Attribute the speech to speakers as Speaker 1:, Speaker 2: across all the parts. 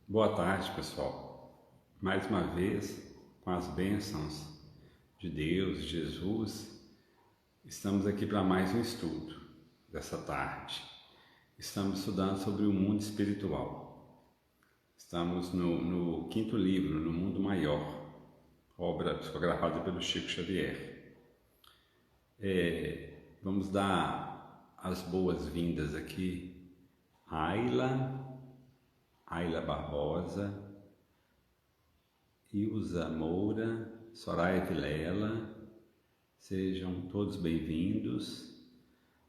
Speaker 1: Boa tarde, pessoal. Mais uma vez, com as bênçãos de Deus, de Jesus, estamos aqui para mais um estudo dessa tarde. Estamos estudando sobre o mundo espiritual. Estamos no quinto livro, No Mundo Maior, obra psicografada pelo Chico Xavier. Vamos dar as boas-vindas aqui a Ayla Barbosa, Ilza Moura, Soraya Vilela, sejam todos bem-vindos.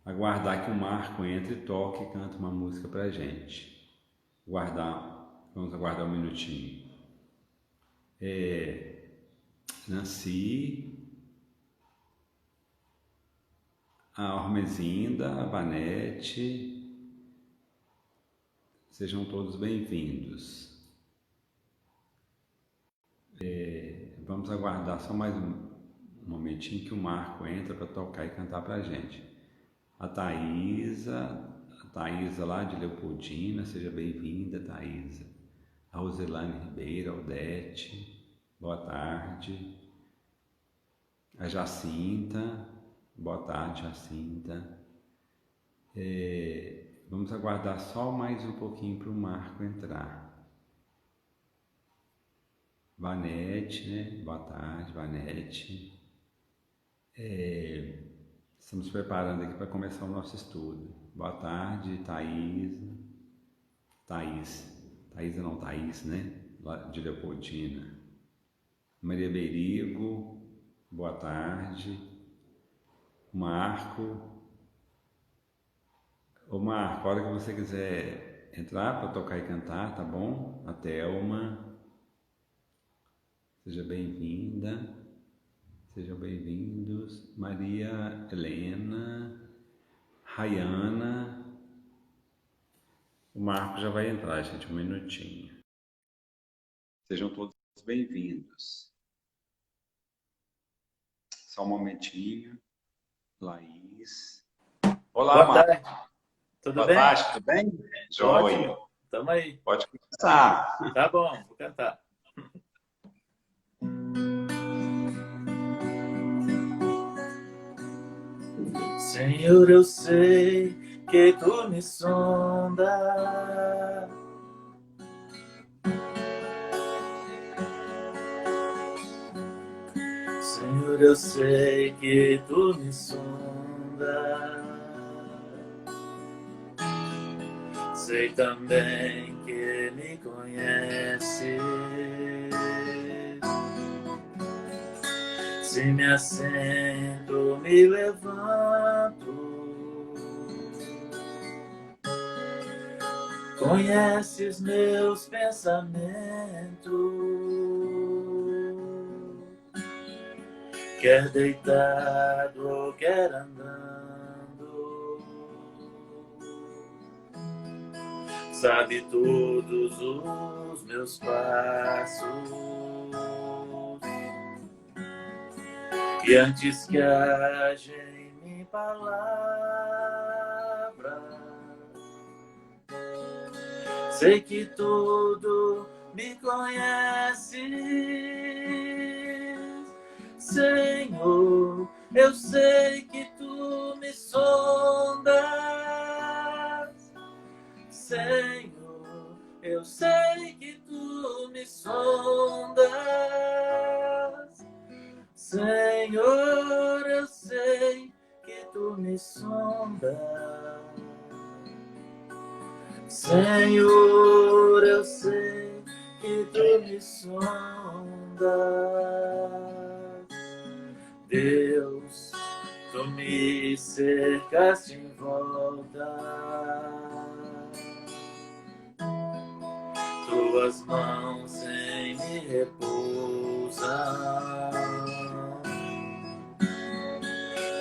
Speaker 1: Aguardar que o Marco entre, toque e cante uma música pra gente. Vamos aguardar um minutinho. Nancy, a Ormezinda, a Vanete, sejam todos bem-vindos. Vamos aguardar só mais um momentinho que o Marco entra para tocar e cantar pra gente. A Thaisa lá de Leopoldina, seja bem-vinda, Thaisa. A Roselane Ribeiro, a Odete, boa tarde. A Jacinta, boa tarde, Jacinta. Vamos aguardar só mais um pouquinho para o Marco entrar. Vanete, né? Boa tarde, Vanete. Estamos preparando aqui para começar o nosso estudo. Boa tarde, Thaís, né? Lá de Leopoldina. Maria Berigo, boa tarde. Marco. Ô Marco, a hora que você quiser entrar para tocar e cantar, tá bom? A Thelma, seja bem-vinda. Sejam bem-vindos. Maria Helena, Rayana. O Marco já vai entrar, gente, um minutinho. Sejam todos bem-vindos. Só um momentinho. Laís. Olá,
Speaker 2: Boa
Speaker 1: Marco.
Speaker 2: tarde. Tudo
Speaker 1: Boa
Speaker 2: bem?
Speaker 1: tarde, tudo bem? Joia.
Speaker 2: Ótimo. Tamo aí.
Speaker 1: Pode começar.
Speaker 2: Tá bom, vou cantar. Senhor, eu sei que tu me sondas. Senhor, eu sei que tu me sondas. Sei também que me conheces. Se me assento, me levanto. Conheces meus pensamentos. Quer deitado ou quer andando, sabe todos os meus passos. E antes que haja em mim palavra, sei que tudo me conheces. Senhor, eu sei que tu me sondas. Senhor, eu sei que tu me sondas. Senhor, eu sei que tu me sondas. Senhor, eu sei que tu me sondas. Deus, tu me cercaste em volta. Tuas mãos em mim repousam.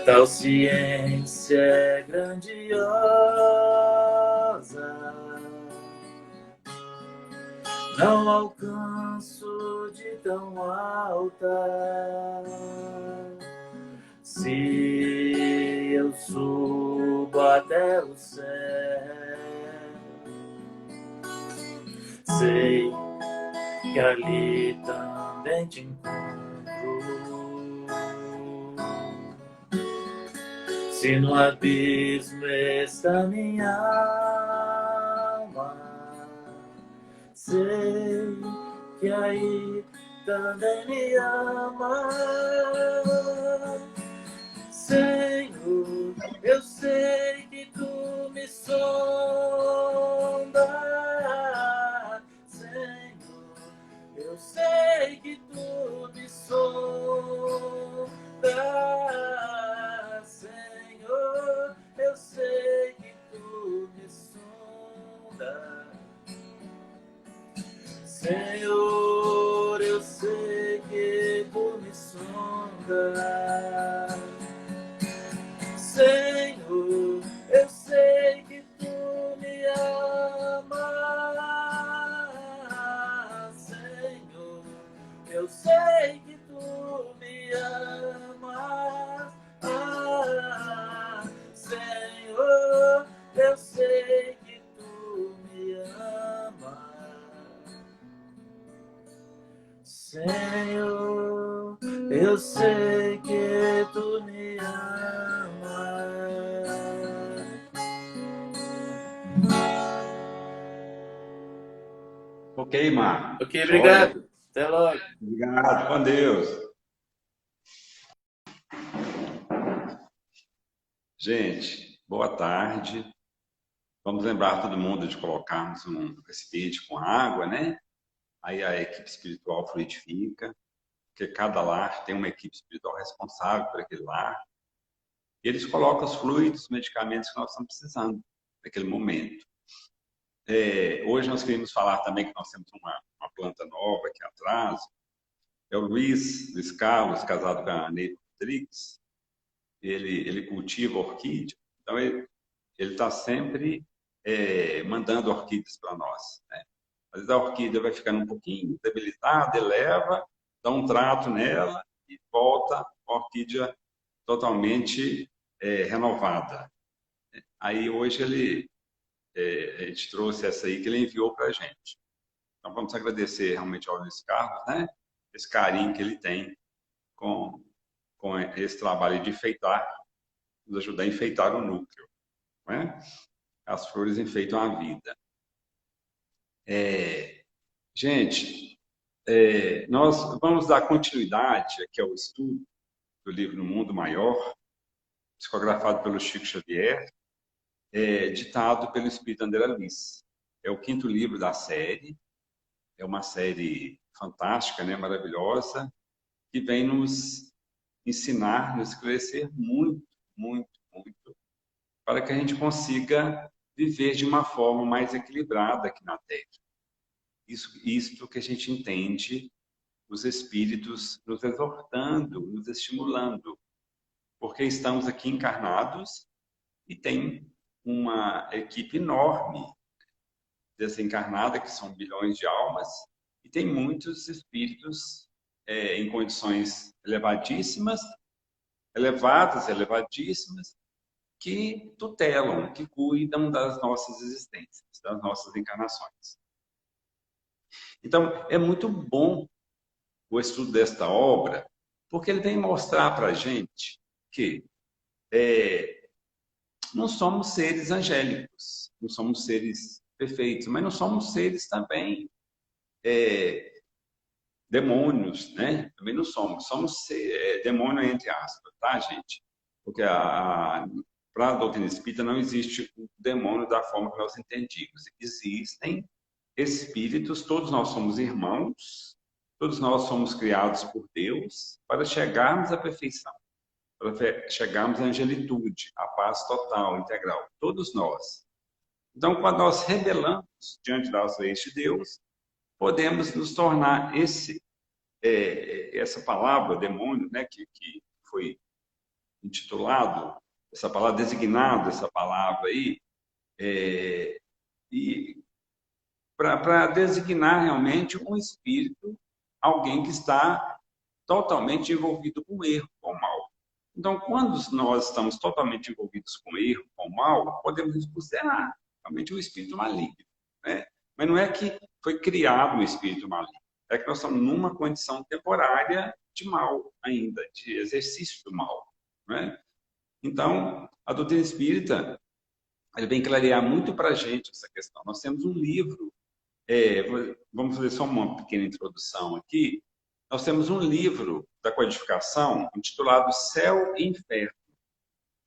Speaker 2: Tal ciência é grandiosa. Não alcanço de tão alta. Se eu subo até o céu, sei que ali também te encontro. Se no abismo está minha alma, sei que aí também me ama. Senhor, eu sei que tu me sondas. Senhor, eu sei que tu me sondas. Senhor, eu sei que tu me sondas. Senhor, eu sei que tu me sondas. Senhor, eu sei que tu me amas. Senhor, eu sei que tu me amas. Senhor, eu sei que tu me amas. Senhor, eu sei que tu me amas.
Speaker 1: Ok, Marco.
Speaker 2: Ok, obrigado. Até logo.
Speaker 1: Obrigado, com Deus. Gente, boa tarde. Vamos lembrar todo mundo de colocarmos um recipiente com água, né? Aí a equipe espiritual fluidifica, porque cada lar tem uma equipe espiritual responsável por aquele lar. E eles colocam os fluidos, os medicamentos que nós estamos precisando naquele momento. Hoje nós queríamos falar também que nós temos uma planta nova aqui atrás. É o Luiz Carlos, casado com a Ney Rodrigues. Ele cultiva orquídea, então ele está sempre mandando orquídeas para nós, né? Às vezes a orquídea vai ficando um pouquinho debilitada, eleva, dá um trato nela e volta a orquídea totalmente renovada. Aí hoje a gente trouxe essa aí que ele enviou para a gente. Então vamos agradecer realmente ao Luiz Carlos, né? Esse carinho que ele tem com esse trabalho de enfeitar, nos ajudar a enfeitar o núcleo, né? As flores enfeitam a vida. Gente, nós vamos dar continuidade aqui ao estudo do livro No Mundo Maior, psicografado pelo Chico Xavier, ditado pelo Espírito André Luiz. É o 5º livro da série, é uma série fantástica, né, maravilhosa, que vem nos ensinar, nos esclarecer muito, muito, muito, para que a gente consiga viver de uma forma mais equilibrada aqui na Terra. Isso que a gente entende os espíritos nos exortando, nos estimulando, porque estamos aqui encarnados e tem uma equipe enorme desencarnada, que são bilhões de almas, e tem muitos espíritos em condições elevadíssimas, elevadíssimas, que tutelam, que cuidam das nossas existências, das nossas encarnações. Então, é muito bom o estudo desta obra, porque ele vem mostrar para a gente que não somos seres angélicos, não somos seres perfeitos, mas não somos seres também demônios, né? Também não somos. Somos demônio entre aspas, tá, gente? Porque para a doutrina espírita não existe o demônio da forma que nós entendemos. Existem espíritos, todos nós somos irmãos, todos nós somos criados por Deus para chegarmos à perfeição, para chegarmos à angelitude, à paz total, integral. Todos nós. Então, quando nós rebelamos diante das leis de Deus, podemos nos tornar essa palavra, demônio, né, que foi intitulado, essa palavra, designado essa palavra aí, e para designar realmente um espírito, alguém que está totalmente envolvido com o erro, com o mal. Então, quando nós estamos totalmente envolvidos com o erro, com o mal, podemos nos considerar realmente um espírito maligno, né? Mas não é que foi criado um espírito maligno. É que nós estamos numa condição temporária de mal ainda, de exercício do mal, né? Então, a doutrina espírita, ele vem clarear muito para a gente essa questão. Nós temos um livro, vamos fazer só uma pequena introdução aqui. Nós temos um livro da codificação intitulado Céu e Inferno,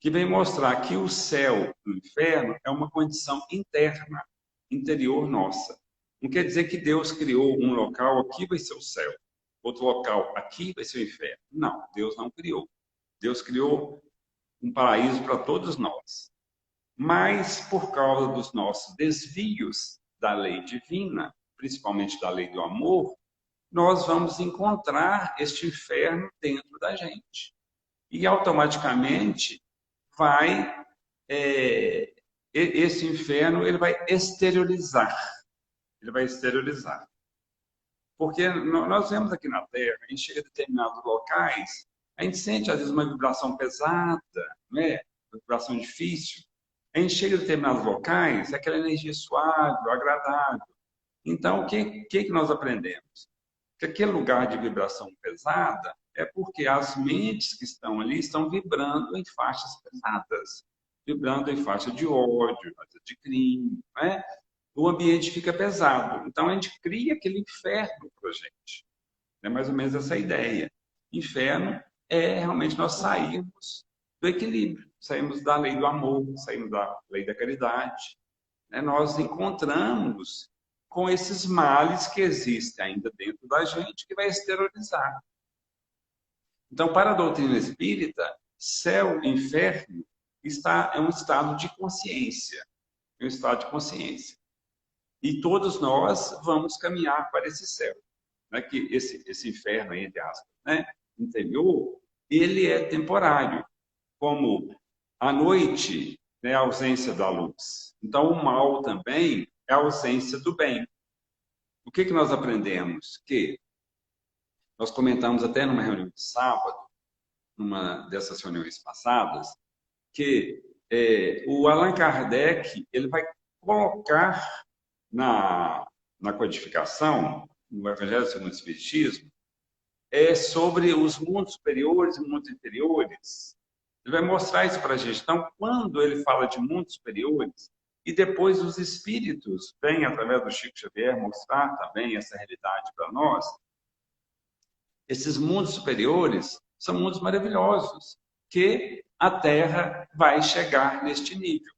Speaker 1: que vem mostrar que o céu e o inferno é uma condição interna, interior nossa. Não quer dizer que Deus criou um local, aqui vai ser o céu, outro local, aqui vai ser o inferno. Não, Deus não criou. Deus criou um paraíso para todos nós. Mas, por causa dos nossos desvios da lei divina, principalmente da lei do amor, nós vamos encontrar este inferno dentro da gente. E, automaticamente, esse inferno ele vai exteriorizar. Ele vai exteriorizar. Porque nós vemos aqui na Terra, a gente chega a determinados locais, a gente sente, às vezes, uma vibração pesada, né? Uma vibração difícil. A gente chega a determinados locais, aquela energia suave, agradável. Então, o que nós aprendemos? Que aquele lugar de vibração pesada é porque as mentes que estão ali estão vibrando em faixas pesadas, vibrando em faixa de ódio, de crime, né? O ambiente fica pesado. Então, a gente cria aquele inferno para a gente. É mais ou menos essa ideia. Inferno é realmente nós sairmos do equilíbrio, saímos da lei do amor, saímos da lei da caridade. Né? Nós encontramos com esses males que existem ainda dentro da gente, que vai exteriorizar. Então, para a doutrina espírita, céu e inferno é um estado de consciência. É um estado de consciência. E todos nós vamos caminhar para esse céu. Né? Que esse inferno, entre aspas, né? Interior, ele é temporário. Como a noite é a ausência da luz. Então, o mal também é a ausência do bem. O que nós aprendemos? Que nós comentamos até numa reunião de sábado, numa dessas reuniões passadas, que o Allan Kardec ele vai colocar na codificação, no Evangelho segundo o Espiritismo, sobre os mundos superiores e mundos inferiores. Ele vai mostrar isso para a gente. Então, quando ele fala de mundos superiores, e depois os espíritos vêm, através do Chico Xavier, mostrar também essa realidade para nós, esses mundos superiores são mundos maravilhosos, que a Terra vai chegar neste nível.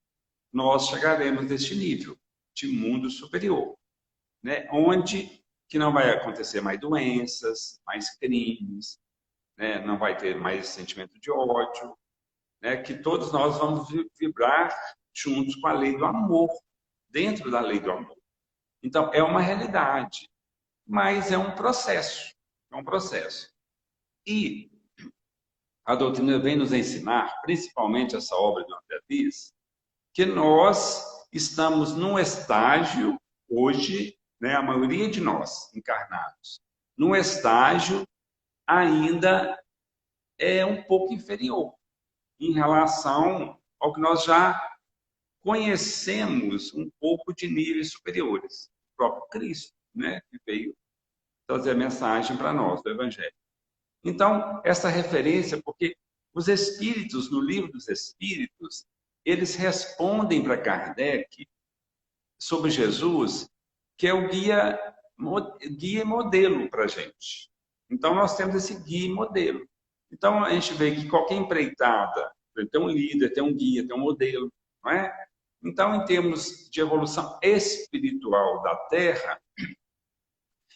Speaker 1: Nós chegaremos neste nível de mundo superior, né? Onde que não vai acontecer mais doenças, mais crimes, né? Não vai ter mais sentimento de ódio, né? Que todos nós vamos vibrar juntos com a lei do amor, dentro da lei do amor. Então, é uma realidade, mas é um processo. É um processo. E a doutrina vem nos ensinar, principalmente essa obra de André Luiz, que nós estamos num estágio, hoje, né, a maioria de nós encarnados, num estágio ainda um pouco inferior em relação ao que nós já conhecemos um pouco de níveis superiores. O próprio Cristo, né, que veio trazer a mensagem para nós do Evangelho. Então, essa referência, porque os Espíritos, no Livro dos Espíritos, eles respondem para Kardec sobre Jesus, que é o guia e modelo para a gente. Então, nós temos esse guia e modelo. Então, a gente vê que qualquer empreitada tem um líder, tem um guia, tem um modelo, não é? Então, em termos de evolução espiritual da Terra,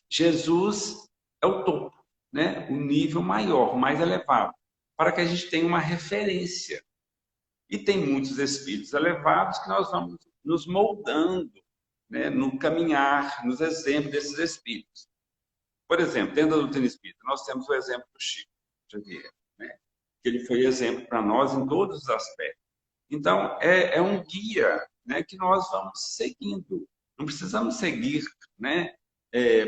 Speaker 1: Jesus é o topo, né? O nível maior, mais elevado, para que a gente tenha uma referência. E tem muitos espíritos elevados que nós vamos nos moldando, né? No caminhar, nos exemplos desses espíritos. Por exemplo, dentro da doutrina espírita, nós temos o exemplo do Chico Xavier, né? Que ele foi exemplo para nós em todos os aspectos. Então, é um guia, né? Que nós vamos seguindo. Não precisamos seguir, né?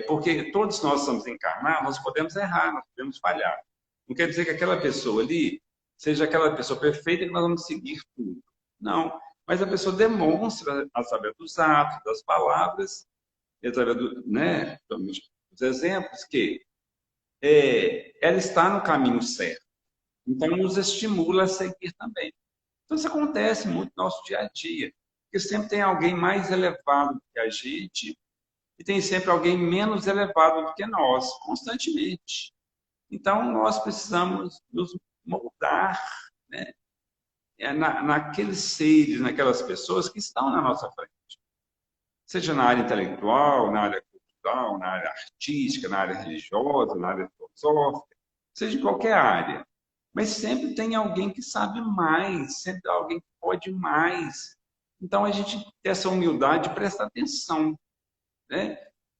Speaker 1: Porque todos nós somos encarnados, nós podemos errar, nós podemos falhar. Não quer dizer que aquela pessoa ali seja aquela pessoa perfeita que nós vamos seguir tudo. Não. Mas a pessoa demonstra a saber dos atos, das palavras, e através né, dos exemplos, que ela está no caminho certo. Então, nos estimula a seguir também. Então, isso acontece muito no nosso dia a dia, porque sempre tem alguém mais elevado do que a gente e tem sempre alguém menos elevado do que nós, constantemente. Então, nós precisamos nos moldar, né, naqueles seres, naquelas pessoas que estão na nossa frente. Seja na área intelectual, na área cultural, na área artística, na área religiosa, na área filosófica, seja em qualquer área. Mas sempre tem alguém que sabe mais, sempre tem alguém que pode mais. Então, a gente tem essa humildade de prestar atenção, né?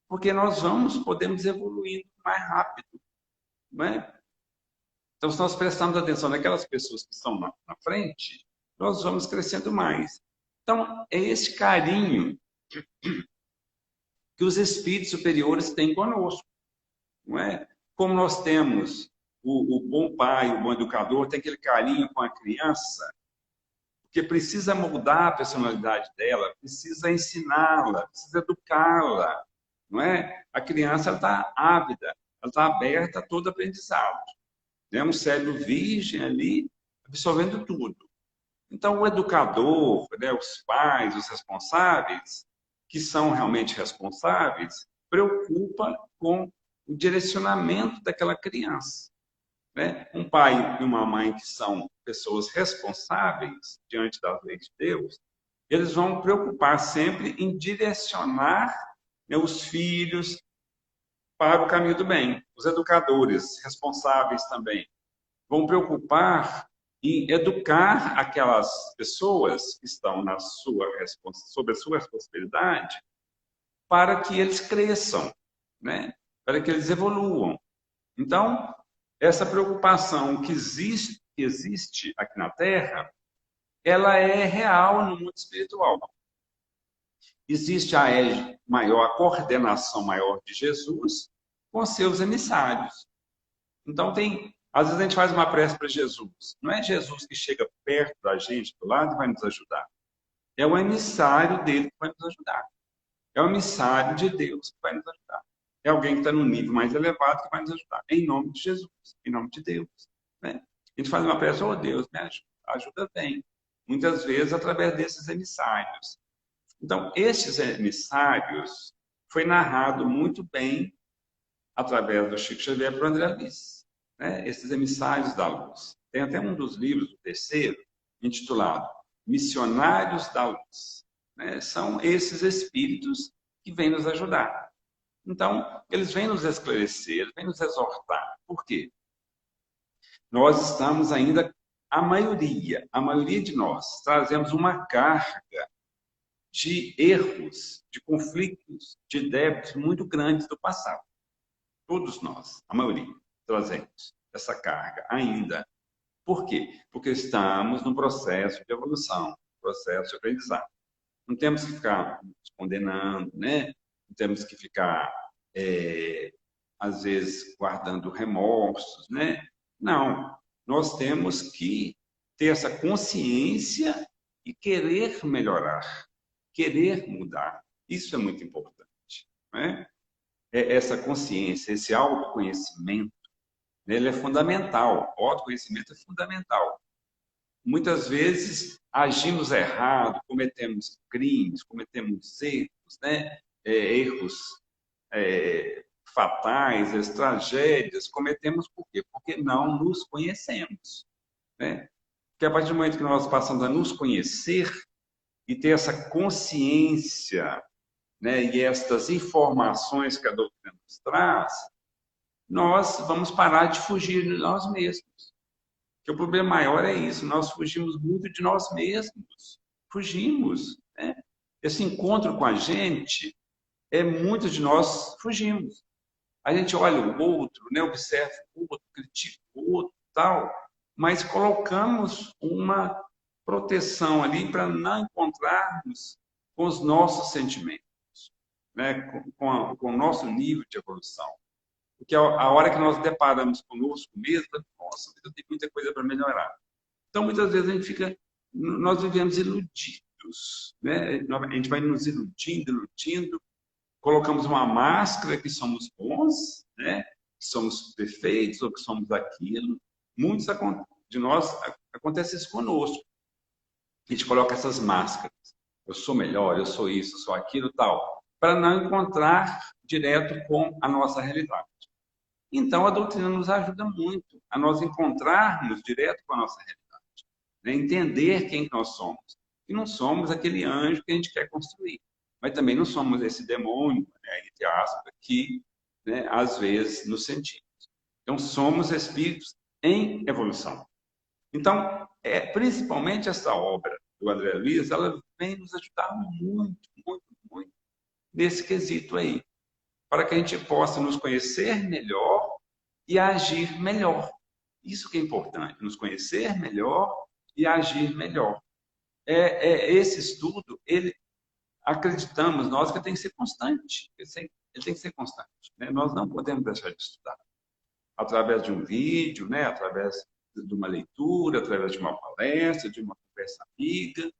Speaker 1: Porque nós podemos evoluir mais rápido, né? Então, se nós prestarmos atenção naquelas pessoas que estão na frente, nós vamos crescendo mais. Então, é esse carinho que os espíritos superiores têm conosco, não é? Como nós temos o bom pai, o bom educador, tem aquele carinho com a criança, porque precisa moldar a personalidade dela, precisa ensiná-la, precisa educá-la, não é? A criança está ávida, ela está aberta a todo aprendizado. É um cérebro virgem ali, absorvendo tudo. Então, o educador, né, os pais, os responsáveis, que são realmente responsáveis, preocupa com o direcionamento daquela criança, né? Um pai e uma mãe que são pessoas responsáveis diante das leis de Deus, eles vão preocupar sempre em direcionar, né, os filhos para o caminho do bem. Os educadores responsáveis também vão preocupar em educar aquelas pessoas que estão sob a sua responsabilidade para que eles cresçam, né? Para que eles evoluam. Então, essa preocupação que existe aqui na Terra, ela é real no mundo espiritual. Existe a coordenação maior de Jesus com seus emissários. Então, às vezes a gente faz uma prece para Jesus. Não é Jesus que chega perto da gente, do lado, e vai nos ajudar. É o emissário dele que vai nos ajudar. É o emissário de Deus que vai nos ajudar. É alguém que está no nível mais elevado que vai nos ajudar. Em nome de Jesus, em nome de Deus. Né? A gente faz uma prece, oh Deus, me ajuda. Ajuda bem. Muitas vezes através desses emissários. Então, esses emissários foi narrado muito bem através do Chico Xavier para o André Luiz. Né? Esses emissários da luz. Tem até um dos livros, o terceiro, intitulado Missionários da Luz. Né? São esses espíritos que vêm nos ajudar. Então, eles vêm nos esclarecer, eles vêm nos exortar. Por quê? Nós estamos ainda, a maioria de nós, trazemos uma carga de erros, de conflitos, de débitos muito grandes do passado. Todos nós, a maioria, trazemos essa carga ainda. Por quê? Porque estamos num processo de evolução, processo de aprendizado. Não temos que ficar nos condenando, né? Não temos que ficar, às vezes, guardando remorsos, né? Não. Nós temos que ter essa consciência e querer melhorar, querer mudar. Isso é muito importante, né? Essa consciência, esse autoconhecimento, ele é fundamental. O autoconhecimento é fundamental. Muitas vezes agimos errado, cometemos crimes, cometemos erros, né? Erros fatais, as tragédias, cometemos por quê? Porque não nos conhecemos, né? Porque a partir do momento que nós passamos a nos conhecer e ter essa consciência, né, e estas informações que a doutrina nos traz, nós vamos parar de fugir de nós mesmos. Porque o problema maior é isso, nós fugimos muito de nós mesmos. Fugimos, né? Esse encontro com a gente, muitos de nós fugimos. A gente olha o outro, né, observa o outro, critica o outro, tal, mas colocamos uma proteção ali para não encontrarmos com os nossos sentimentos, né, com o nosso nível de evolução. Porque a hora que nós deparamos conosco mesmo, nossa, eu tenho muita coisa para melhorar. Então, muitas vezes nós vivemos iludidos, né? A gente vai nos iludindo, colocamos uma máscara que somos bons, né? Que somos perfeitos ou que somos aquilo. Muitos de nós acontece isso conosco. A gente coloca essas máscaras. Eu sou melhor, eu sou isso, eu sou aquilo, tal, para não encontrar direto com a nossa realidade. Então, a doutrina nos ajuda muito a nós encontrarmos direto com a nossa realidade, né? Entender quem nós somos. E não somos aquele anjo que a gente quer construir, mas também não somos esse demônio, né, entre aspas, que, né, às vezes nos sentimos. Então, somos espíritos em evolução. Então, principalmente essa obra do André Luiz, ela vem nos ajudar muito, muito, muito nesse quesito aí, para que a gente possa nos conhecer melhor e agir melhor. Isso que é importante, nos conhecer melhor e agir melhor. Esse estudo, acreditamos nós que tem que ser constante. Ele tem que ser constante, né? Nós não podemos deixar de estudar. Através de um vídeo, né? Através de uma leitura, através de uma palestra, de uma conversa amiga,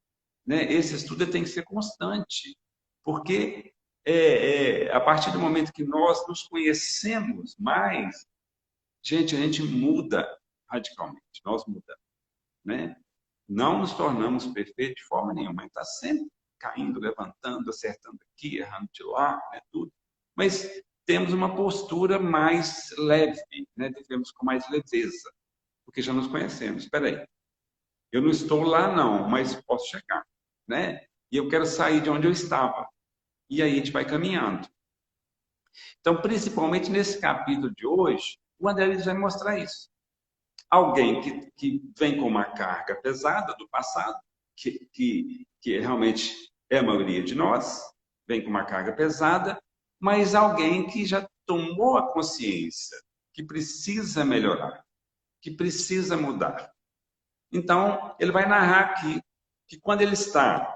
Speaker 1: né? Esse estudo tem que ser constante, porque a partir do momento que nós nos conhecemos mais, gente, a gente muda radicalmente, nós mudamos, né? Não nos tornamos perfeitos de forma nenhuma, a gente está sempre caindo, levantando, acertando aqui, errando de lá, né, tudo. Mas temos uma postura mais leve, né? Devemos com mais leveza, porque já nos conhecemos. Espera aí, eu não estou lá não, mas posso chegar, né? E eu quero sair de onde eu estava. E aí a gente vai caminhando. Então, principalmente nesse capítulo de hoje, o André Luiz vai mostrar isso. Alguém que vem com uma carga pesada do passado, que realmente é a maioria de nós, vem com uma carga pesada, mas alguém que já tomou a consciência que precisa melhorar, que precisa mudar. Então, ele vai narrar aqui que quando ele está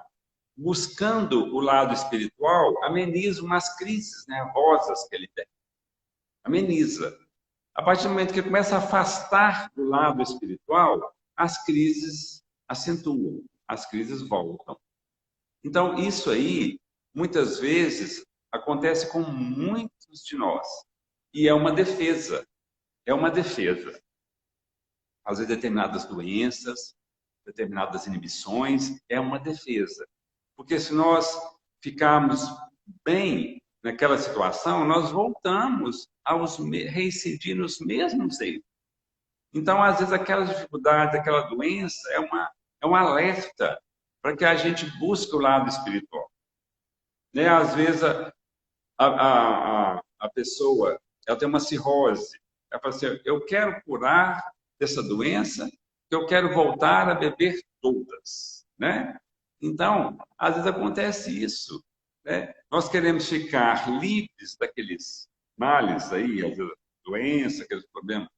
Speaker 1: buscando o lado espiritual, ameniza umas crises nervosas que ele tem. Ameniza. A partir do momento que ele começa a afastar do lado espiritual, as crises acentuam, as crises voltam. Então, isso aí, muitas vezes, acontece com muitos de nós. E é uma defesa. É uma defesa. Às vezes, determinadas doenças, determinadas inibições, é uma defesa. Porque se nós ficarmos bem naquela situação, nós voltamos a reincidir nos mesmos erros. Então, às vezes, aquela dificuldade, aquela doença é um alerta para que a gente busque o lado espiritual. Né? Às vezes, a pessoa ela tem uma cirrose. Ela fala assim, eu quero curar dessa doença, eu quero voltar a beber todas. Né? Então, às vezes acontece isso. Né? Nós queremos ficar livres daqueles males aí, às vezes, doença, aqueles problemas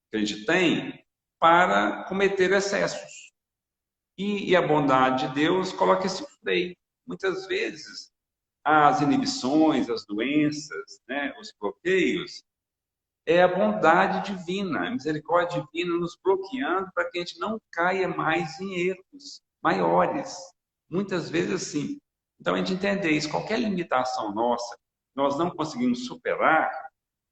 Speaker 1: que a gente tem, para cometer excessos. E a bondade de Deus coloca esse freio. Muitas vezes, as inibições, as doenças, né, os bloqueios, é a bondade divina, a misericórdia divina nos bloqueando para que a gente não caia mais em erros maiores. Muitas vezes, assim. Então, a gente entender isso. Qualquer limitação nossa, nós não conseguimos superar,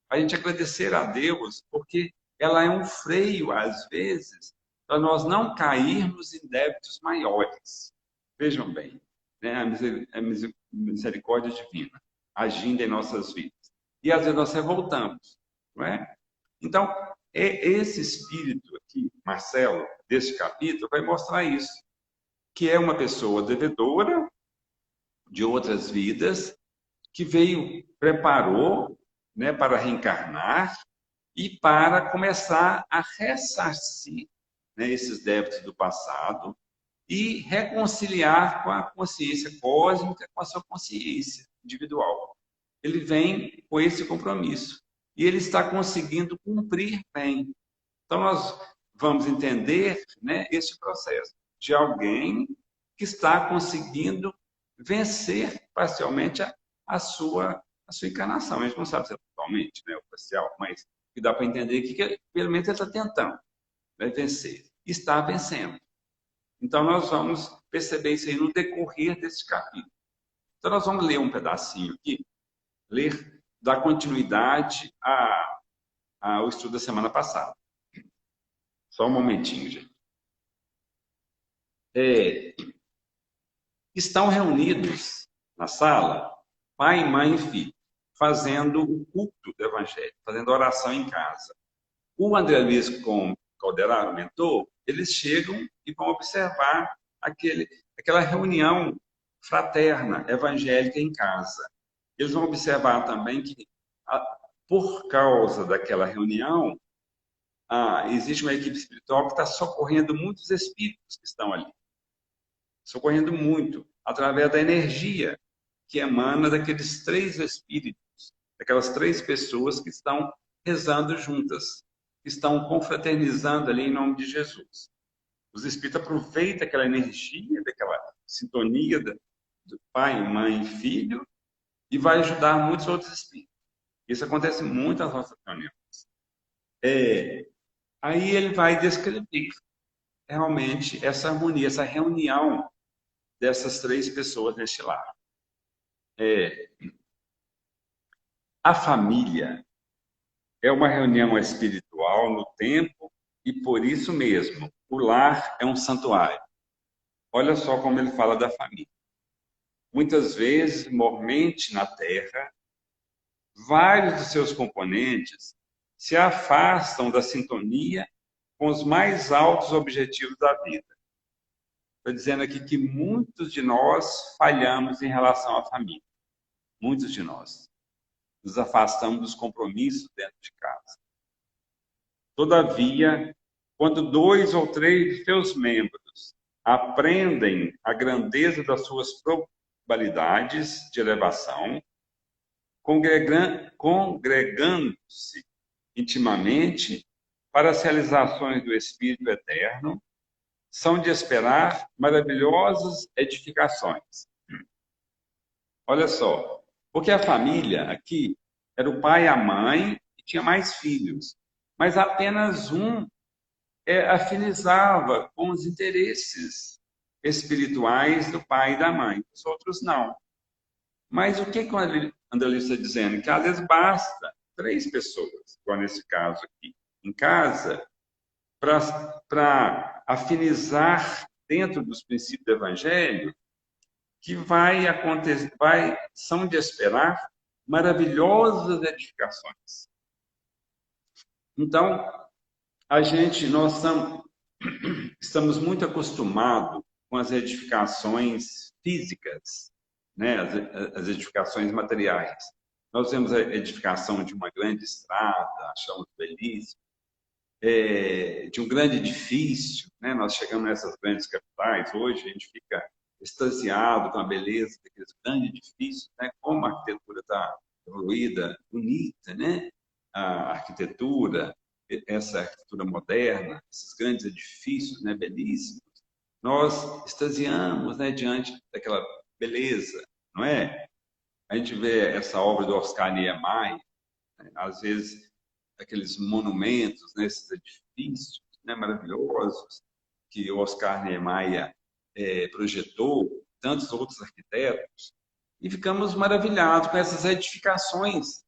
Speaker 1: a gente agradecer a Deus, porque ela é um freio, às vezes, para nós não cairmos em débitos maiores. Vejam bem, né? A misericórdia divina agindo em nossas vidas. E, às vezes, nós revoltamos, não é? Então, esse espírito aqui, Marcelo, desse capítulo, vai mostrar isso, que é uma pessoa devedora de outras vidas, que veio, preparou, né, para reencarnar e para começar a ressarcir, né, esses débitos do passado e reconciliar com a consciência cósmica, com a sua consciência individual. Ele vem com esse compromisso e ele está conseguindo cumprir bem. Então, nós vamos entender, né, esse processo de alguém que está conseguindo vencer parcialmente a sua encarnação. A gente não sabe se é totalmente, né, o parcial, mas que dá para entender que pelo menos ele está tentando, né, vencer. Está vencendo. Então, nós vamos perceber isso aí no decorrer desse capítulo. Então, nós vamos ler um pedacinho aqui ler, dar continuidade ao estudo da semana passada. Só um momentinho, gente. Estão reunidos na sala pai, mãe e filho, fazendo o culto do Evangelho, fazendo oração em casa. O André Luiz com o Calderaro, mentor, eles chegam e vão observar aquela reunião fraterna, evangélica em casa. Eles vão observar também que, por causa daquela reunião, existe uma equipe espiritual que está socorrendo muitos espíritos que estão ali. Socorrendo muito, através da energia que emana daqueles 3 espíritos, daquelas 3 pessoas que estão rezando juntas, que estão confraternizando ali em nome de Jesus. Os espíritos aproveitam aquela energia, daquela sintonia do pai, mãe e filho, e vai ajudar muitos outros espíritos. Isso acontece muito nas nossas reuniões. Aí ele vai descrever realmente essa harmonia, essa reunião dessas 3 pessoas neste lar. A família é uma reunião espiritual no tempo e por isso mesmo o lar é um santuário. Olha só como ele fala da família. Muitas vezes, mormente na Terra, vários de seus componentes se afastam da sintonia com os mais altos objetivos da vida. Estou dizendo aqui que muitos de nós falhamos em relação à família. Muitos de nós nos afastamos dos compromissos dentro de casa. Todavia, quando 2 ou 3 de seus membros aprendem a grandeza das suas probabilidades de elevação, congregando-se intimamente para as realizações do Espírito Eterno, são de esperar maravilhosas edificações. Olha só, porque a família aqui era o pai e a mãe e tinha mais filhos, mas apenas um afinizava com os interesses espirituais do pai e da mãe, os outros não. Mas o que o André Luiz está dizendo? Que às vezes basta 3 pessoas, igual nesse caso aqui, em casa, para afinizar dentro dos princípios do Evangelho, que vai acontecer, são de esperar maravilhosas edificações. Então, nós estamos muito acostumados com as edificações físicas, né? As edificações materiais. Nós vemos a edificação de uma grande estrada, achamos belíssimo, de um grande edifício, né? Nós chegamos nessas grandes capitais, hoje a gente fica extasiado com a beleza daqueles grandes edifícios, né? Como a arquitetura está evoluída, bonita, né? A arquitetura, essa arquitetura moderna, esses grandes edifícios, né? Belíssimos. Nós extasiamos, né? Diante daquela beleza, não é? A gente vê essa obra do Oscar Niemeyer, né? Às vezes aqueles monumentos, né? Esses edifícios, né? Maravilhosos que o Oscar Niemeyer projetou, tantos outros arquitetos, e ficamos maravilhados com essas edificações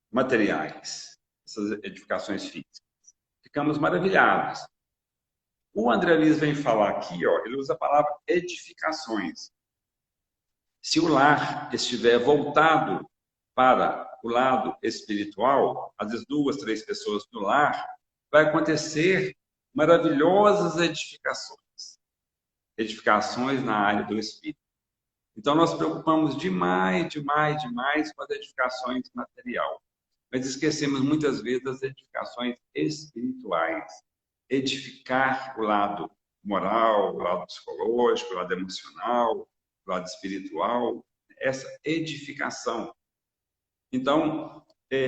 Speaker 1: materiais, essas edificações físicas. Ficamos maravilhados. O André Luiz vem falar aqui, ele usa a palavra edificações. Se o lar estiver voltado para o lado espiritual, às vezes 2, 3 pessoas no lar, vai acontecer maravilhosas edificações. Edificações na área do espírito. Então, nós preocupamos demais com as edificações material, mas esquecemos muitas vezes das edificações espirituais. Edificar o lado moral, o lado psicológico, o lado emocional, o lado espiritual, essa edificação. Então,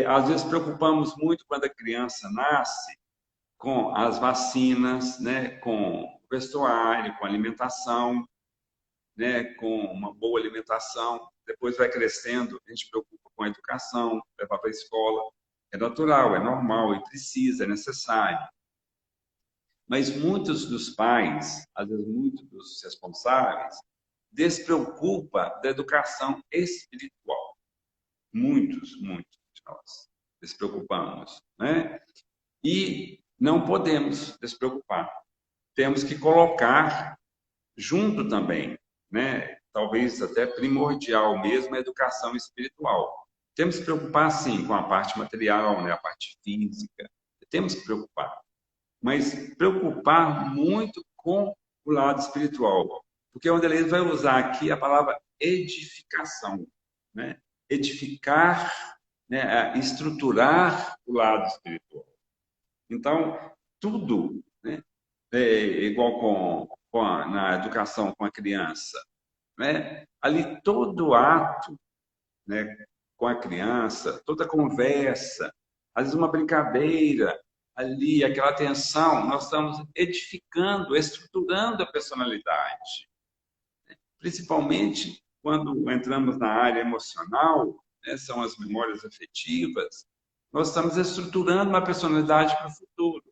Speaker 1: às vezes preocupamos muito quando a criança nasce com as vacinas, né, com o vestuário, com a alimentação, né, com uma boa alimentação. Depois vai crescendo, a gente preocupa com a educação, levar para a escola. É natural, é normal, e precisa, é necessário. Mas muitos dos pais, às vezes muitos dos responsáveis, despreocupam da educação espiritual. muitos de nós despreocupamos, né? E não podemos despreocupar. Temos que colocar junto também, né? Talvez até primordial mesmo, a educação espiritual. Temos que preocupar, sim, com a parte material, né? A parte física. Temos que preocupar. Mas preocupar muito com o lado espiritual. Porque o Wanderlei vai usar aqui a palavra edificação, né? Edificar, né? Estruturar o lado espiritual. Então, tudo, né? Igual na educação com a criança, né? Ali todo ato, né? Com a criança, toda conversa, às vezes uma brincadeira, ali, aquela atenção, nós estamos edificando, estruturando a personalidade. Principalmente quando entramos na área emocional, né? São as memórias afetivas, nós estamos estruturando uma personalidade para o futuro.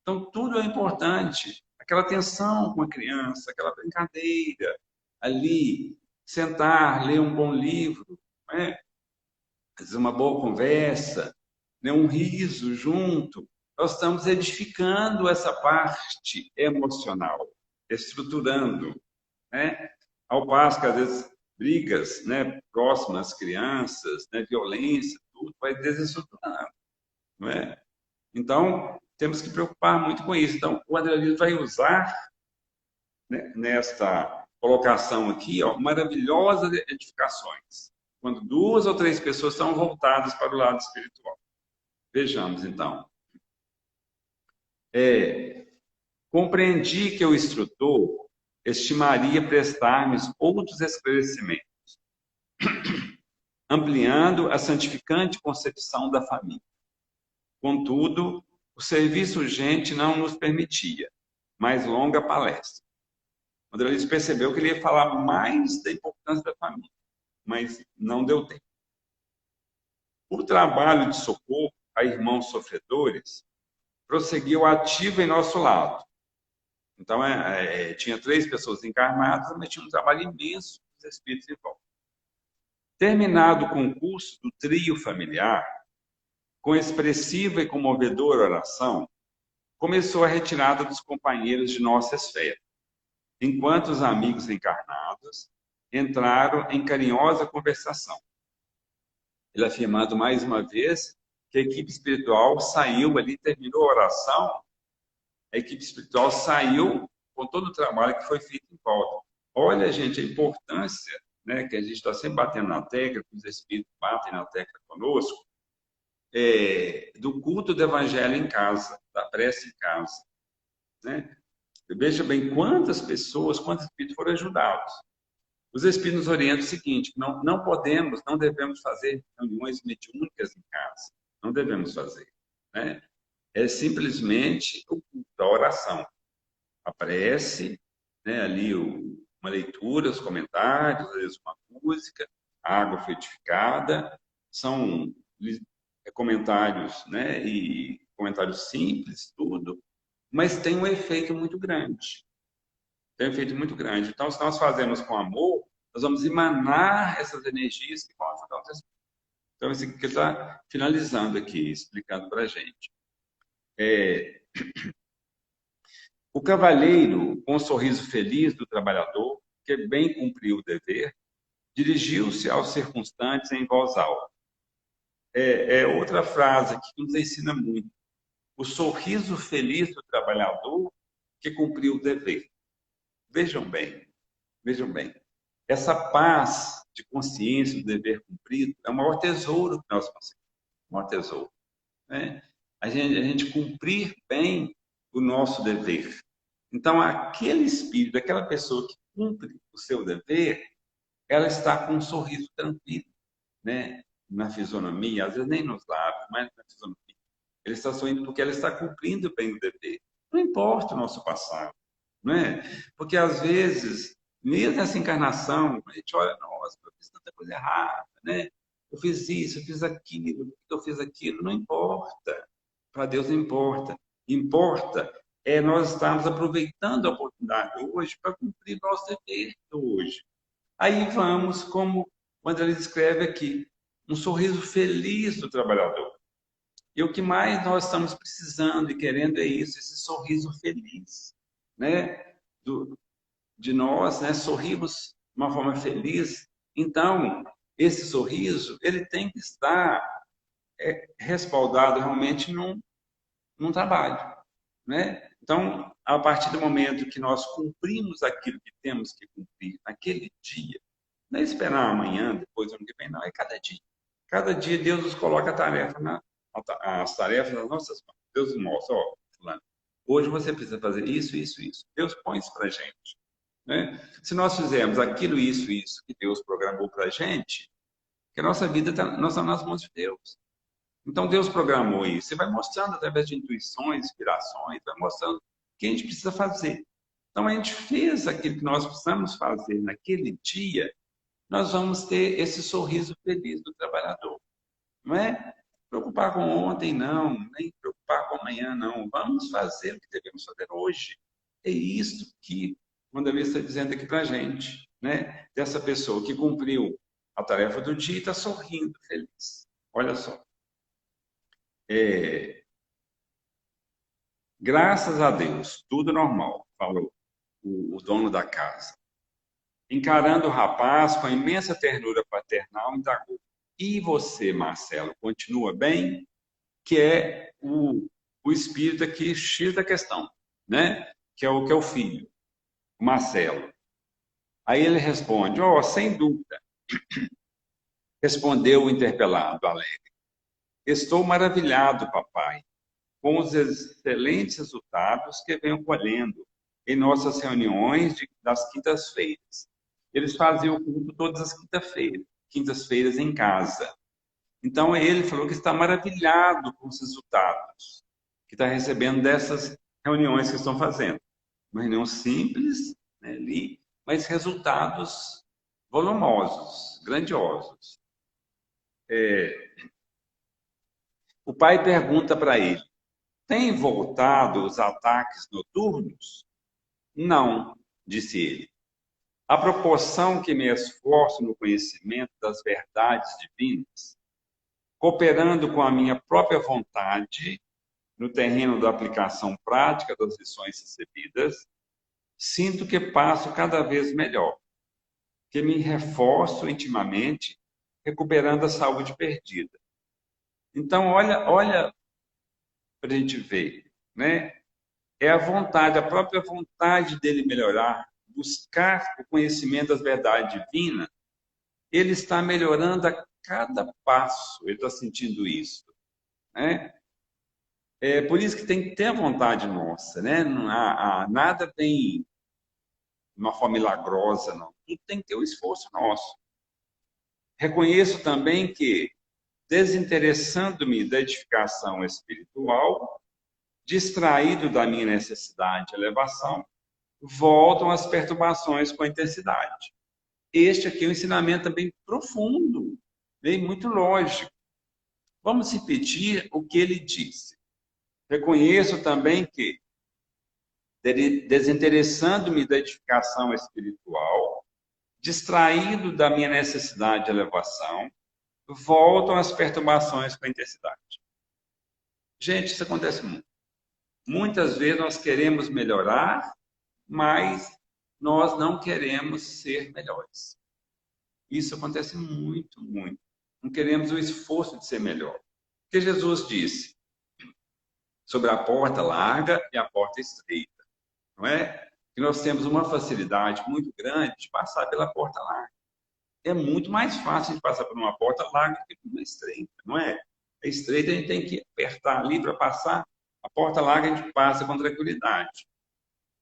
Speaker 1: Então, tudo é importante. Aquela atenção com a criança, aquela brincadeira, ali, sentar, ler um bom livro, né? Fazer uma boa conversa, né? Um riso junto. Nós estamos edificando essa parte emocional, estruturando, né? Ao passo que, às vezes, brigas, né? Próximas às crianças, né? Violência, tudo vai desestruturando, não é? Então, temos que preocupar muito com isso. Então, o André Luiz vai usar, né, nesta colocação aqui, ó, maravilhosas edificações, quando 2 ou 3 pessoas estão voltadas para o lado espiritual. Vejamos, então. Compreendi que o instrutor estimaria prestar-me outros esclarecimentos, ampliando a santificante concepção da família. Contudo, o serviço urgente não nos permitia mais longa palestra. O André Luiz percebeu que ele ia falar mais da importância da família, mas não deu tempo. O trabalho de socorro a irmãos sofredores prosseguiu ativo em nosso lado. Então, tinha 3 pessoas encarnadas, mas tinha um trabalho imenso dos espíritos em volta. Terminado o concurso do trio familiar, com expressiva e comovedora oração, começou a retirada dos companheiros de nossa esfera, enquanto os amigos encarnados entraram em carinhosa conversação. Ele afirmando mais uma vez que a equipe espiritual saiu ali, terminou a oração, a equipe espiritual saiu com todo o trabalho que foi feito em volta. Olha, gente, a importância, né, que a gente está sempre batendo na tecla, que os espíritos batem na tecla conosco, do culto do evangelho em casa, da prece em casa, né? Veja bem quantas pessoas, quantos espíritos foram ajudados. Os espíritos nos orientam o seguinte: não podemos, não devemos fazer reuniões mediúnicas em casa, não devemos fazer, né? É simplesmente o culto, a oração, a prece, né? Ali uma leitura, os comentários, às vezes uma música, a água frutificada, são comentários, né? E comentários simples, tudo, mas tem um efeito muito grande. Tem um efeito muito grande. Então, se nós fazemos com amor, nós vamos emanar essas energias que vão ajudar os espíritos. Então, isso que ele está finalizando aqui, explicando para a gente. O cavalheiro, com um sorriso feliz do trabalhador, que bem cumpriu o dever, dirigiu-se aos circunstantes em voz alta. Outra frase aqui que nos ensina muito. O sorriso feliz do trabalhador que cumpriu o dever. Vejam bem. Essa paz de consciência do dever cumprido é o maior tesouro que nós conseguimos. O maior tesouro, né? A gente cumprir bem o nosso dever. Então, aquele espírito, aquela pessoa que cumpre o seu dever, ela está com um sorriso tranquilo, né? Na fisionomia, às vezes nem nos lábios, mas na fisionomia. Ele está sorrindo porque ela está cumprindo bem o dever. Não importa o nosso passado, não é? Porque, às vezes, mesmo nessa encarnação, a gente olha, nossa, eu fiz tanta coisa errada, né? Eu fiz isso, eu fiz aquilo, não importa. Para Deus não importa. Importa nós estarmos aproveitando a oportunidade hoje para cumprir nosso dever hoje. Aí vamos, como o André escreve aqui, um sorriso feliz do trabalhador. E o que mais nós estamos precisando e querendo é isso, esse sorriso feliz, né? De nós, né? Sorrimos de uma forma feliz. Então, esse sorriso, ele tem que estar respaldado realmente num trabalho, né? Então, a partir do momento que nós cumprimos aquilo que temos que cumprir naquele dia, não é esperar amanhã, depois do ano que vem, não, é cada dia. Cada dia Deus nos coloca as tarefas nas nossas mãos. Deus nos mostra, ó, fulano, hoje você precisa fazer isso, isso, isso. Deus põe isso para a gente, né? Se nós fizermos aquilo, isso que Deus programou para a gente, que a nossa vida nós estamos nas mãos de Deus. Então Deus programou isso. Você vai mostrando através de intuições, inspirações, vai mostrando o que a gente precisa fazer. Então a gente fez aquilo que nós precisamos fazer naquele dia, nós vamos ter esse sorriso feliz do trabalhador. Não é preocupar com ontem, não, nem preocupar com amanhã, não. Vamos fazer o que devemos fazer hoje. É isso que o Wanderlei está dizendo aqui para a gente, né? Dessa pessoa que cumpriu a tarefa do dia e está sorrindo, feliz. Olha só. Graças a Deus, tudo normal, falou o dono da casa. Encarando o rapaz com a imensa ternura paternal, indagou: e você, Marcelo, continua bem? Que é o espírito aqui, X da questão, né? Que é o filho, o Marcelo. Aí ele responde: oh, sem dúvida, respondeu o interpelado, alegre. Estou maravilhado, papai, com os excelentes resultados que venho colhendo em nossas reuniões das quintas-feiras. Eles faziam o culto todas as quintas-feiras em casa. Então, ele falou que está maravilhado com os resultados que está recebendo dessas reuniões que estão fazendo. Uma reunião simples, né, ali, mas resultados volumosos, grandiosos. O pai pergunta para ele: tem voltado os ataques noturnos? Não, disse ele. À proporção que me esforço no conhecimento das verdades divinas, cooperando com a minha própria vontade no terreno da aplicação prática das lições recebidas, sinto que passo cada vez melhor, que me reforço intimamente, recuperando a saúde perdida. Então, olha para a gente ver, né? É a vontade, a própria vontade dele melhorar, buscar o conhecimento das verdades divinas, ele está melhorando a cada passo, ele está sentindo isso, né? É por isso que tem que ter a vontade nossa, né? Nada vem de uma forma milagrosa, não. Tudo tem que ter o esforço nosso. Reconheço também que, desinteressando-me da edificação espiritual, distraído da minha necessidade de elevação, voltam as perturbações com a intensidade. Este aqui é um ensinamento também profundo, bem muito lógico. Vamos repetir o que ele disse. Reconheço também que, desinteressando-me da edificação espiritual, distraído da minha necessidade de elevação, voltam as perturbações com a intensidade. Gente, isso acontece muito. Muitas vezes nós queremos melhorar, mas nós não queremos ser melhores. Isso acontece muito, muito. Não queremos o esforço de ser melhor. Porque Jesus disse sobre a porta larga e a porta estreita, não é? Que nós temos uma facilidade muito grande de passar pela porta larga. É muito mais fácil de passar por uma porta larga do que por uma estreita, não é? A estreita a gente tem que apertar ali para passar, a porta larga a gente passa com tranquilidade.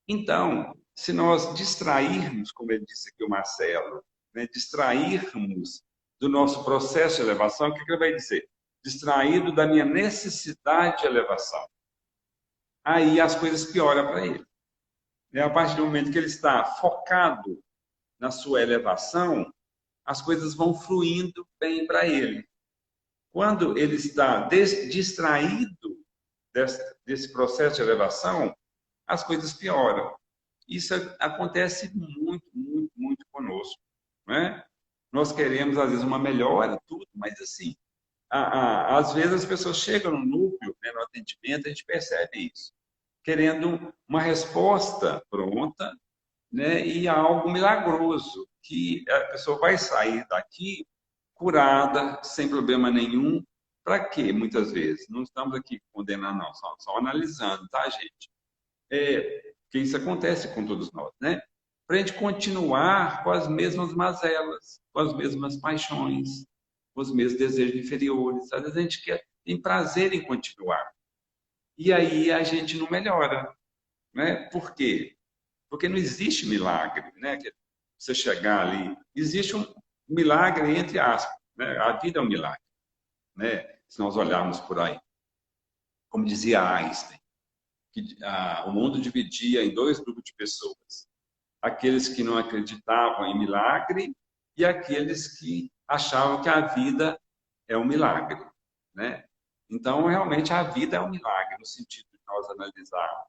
Speaker 1: Então, se nós distrairmos, como ele disse aqui o Marcelo, né, distrairmos do nosso processo de elevação, o que ele vai dizer? Distraído da minha necessidade de elevação. Aí as coisas pioram para ele. A partir do momento que ele está focado na sua elevação, as coisas vão fluindo bem para ele. Quando ele está distraído desse processo de elevação, as coisas pioram. Isso acontece muito, muito, muito conosco, né? nós queremos, às vezes, uma melhora, tudo, mas assim, às vezes as pessoas chegam no núcleo, né, no atendimento, a gente percebe isso, querendo uma resposta pronta, né, e algo milagroso, que a pessoa vai sair daqui curada, sem problema nenhum. Para quê, muitas vezes? Não estamos aqui condenando, não, só analisando, tá, gente? Que isso acontece com todos nós, né? Para a gente continuar com as mesmas mazelas, com as mesmas paixões, com os mesmos desejos inferiores. Às vezes a gente tem prazer em continuar. E aí a gente não melhora, né? Por quê? Porque não existe milagre, né? Que você chegar ali, existe um milagre entre aspas, né? A vida é um milagre, né? Se nós olharmos por aí, como dizia Einstein, que o mundo dividia em dois grupos de pessoas: aqueles que não acreditavam em milagre e aqueles que achavam que a vida é um milagre, né? Então, realmente, a vida é um milagre, no sentido de nós analisar,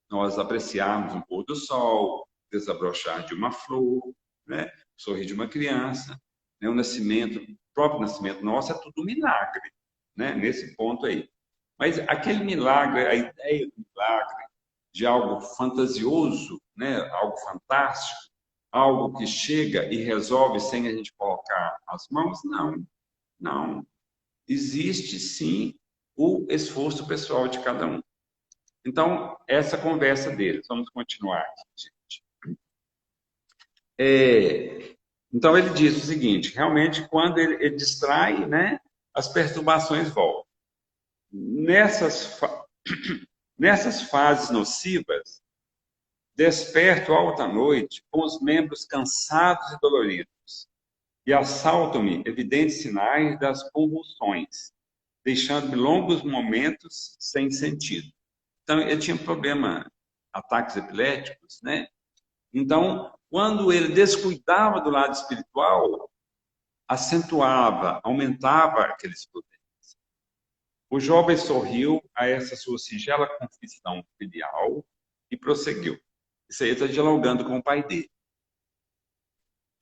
Speaker 1: nós apreciarmos um pôr do sol, desabrochar de uma flor, né? O sorrir de uma criança, né? O nascimento, o próprio nascimento nosso é tudo um milagre, né? Nesse ponto aí. Mas aquele milagre, a ideia do milagre, de algo fantasioso, né? Algo fantástico, algo que chega e resolve sem a gente colocar as mãos, não, não. Existe sim o esforço pessoal de cada um. Então, essa conversa deles, vamos continuar aqui, gente. Então, ele diz o seguinte: realmente, quando ele distrai, né, as perturbações voltam. Nessas fases nocivas, desperto alta noite com os membros cansados e doloridos, e assaltam-me evidentes sinais das convulsões, deixando-me longos momentos sem sentido. Então, ele tinha problema, ataques epiléticos, né? Então, quando ele descuidava do lado espiritual, acentuava, aumentava aqueles problemas. O jovem sorriu a essa sua singela confissão filial e prosseguiu. Isso aí está dialogando com o pai dele.